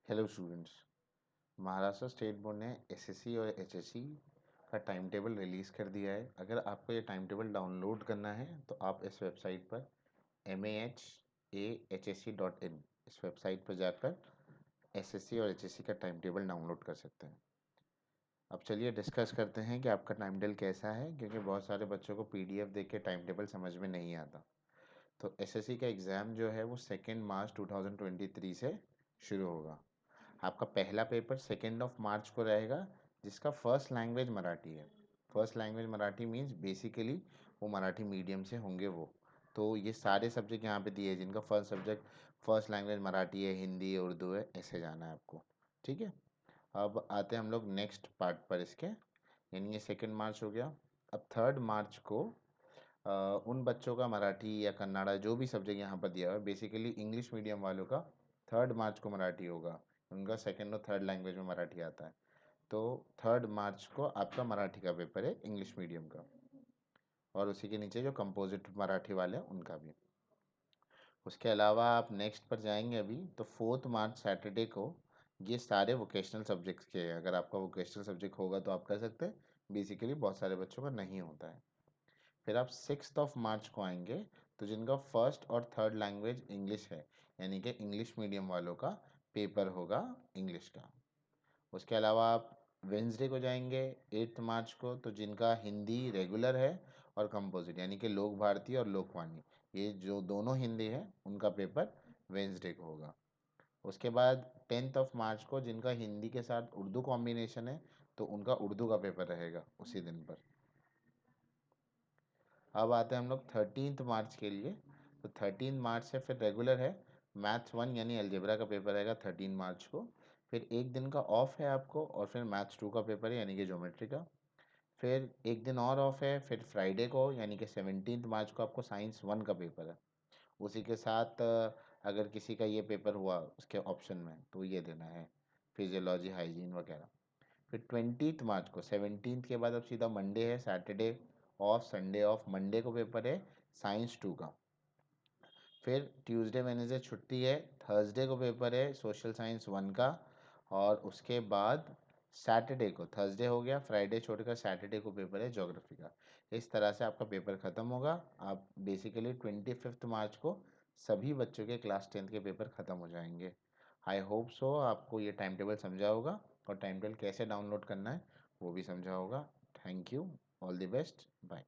Hello students. Maharashtra state board ने SSC और HSC का टाइम टेबल रिलीज़ कर दिया है। अगर आपको ये टाइम टेबल डाउनलोड करना है तो आप इस वेबसाइट पर mahahsc.in इस वेबसाइट पर जाकर एसएससी और एचएससी का टाइम टेबल डाउनलोड कर सकते हैं। अब चलिए डिस्कस करते हैं कि आपका टाइम टेबल कैसा है, क्योंकि बहुत सारे बच्चों को पीडीएफ देख के टाइम टेबल समझ में नहीं आता। तो एसएससी का एग्ज़ाम जो है वो 2 मार्च 2023 से शुरू होगा। आपका पहला पेपर 2 मार्च को रहेगा, जिसका फर्स्ट लैंग्वेज मराठी है। First language Marathi means basically वो मराठी मीडियम से होंगे वो। तो ये सारे सब्जेक्ट यहाँ पे दिए हैं जिनका first subject first language Marathi है, हिंदी है, उर्दू है, ऐसे जाना है आपको। ठीक है। अब आते हैं हम लोग नेक्स्ट पार्ट पर इसके, यानी ये 2 मार्च हो गया। अब 3 मार्च को उन बच्चों का मराठी या कन्नड़ा जो भी सब्जेक्ट यहाँ पर दिया हुआ है, बेसिकली इंग्लिश मीडियम वालों का 3 मार्च को मराठी होगा। उनका सेकेंड और थर्ड लैंग्वेज में मराठी आता है। तो 3 मार्च को आपका मराठी का पेपर है, इंग्लिश मीडियम का। और उसी के नीचे जो कंपोजिट मराठी वाले हैं उनका भी। उसके अलावा आप नेक्स्ट पर जाएंगे अभी तो 4 मार्च सैटरडे को ये सारे वोकेशनल सब्जेक्ट्स के हैं। अगर आपका वोकेशनल सब्जेक्ट होगा तो आप कर सकते हैं, बेसिकली बहुत सारे बच्चों का नहीं होता है। फिर आप 6 मार्च को आएंगे तो जिनका फर्स्ट और थर्ड लैंग्वेज इंग्लिश है, यानी कि इंग्लिश मीडियम वालों का पेपर होगा इंग्लिश का। उसके अलावा आप वेंसडे को जाएंगे 8 मार्च को, तो जिनका हिंदी रेगुलर है और कंपोजिट यानी कि लोक भारती और लोकवाणी, ये जो दोनों हिंदी है उनका पेपर वेंसडे को होगा। उसके बाद 10 मार्च को जिनका हिंदी के साथ उर्दू कॉम्बिनेशन है तो उनका उर्दू का पेपर रहेगा उसी दिन पर। अब आते हैं हम लोग 13 मार्च के लिए। तो 13 मार्च से फिर रेगुलर है मैथ्स 1 यानी अलजेब्रा का पेपर रहेगा 13 मार्च को। फिर एक दिन का ऑफ है आपको, और फिर मैथ्स 2 का पेपर है यानी कि ज्योमेट्री का। फिर एक दिन और ऑफ है, फिर फ्राइडे को यानी कि 17 मार्च को आपको साइंस 1 का पेपर है। उसी के साथ अगर किसी का ये पेपर हुआ उसके ऑप्शन में तो ये देना है, फिजियोलॉजी, हाइजीन वगैरह। फिर 20 मार्च को 17 के बाद अब सीधा मंडे है, Saturday of, Sunday off, Monday को पेपर है साइंस 2 का। फिर ट्यूसडे वेडनेसडे छुट्टी है, थर्सडे को पेपर है सोशल साइंस 1 का। और उसके बाद सैटरडे को, थर्सडे हो गया, फ्राइडे छोड़कर सैटरडे को पेपर है ज्योग्राफी का। इस तरह से आपका पेपर ख़त्म होगा। आप बेसिकली 25 मार्च को सभी बच्चों के क्लास 10th के पेपर ख़त्म हो जाएंगे। आई होप सो आपको ये टाइम टेबल समझा होगा, और टाइम टेबल कैसे डाउनलोड करना है वो भी समझा होगा। Thank you, all the best, bye.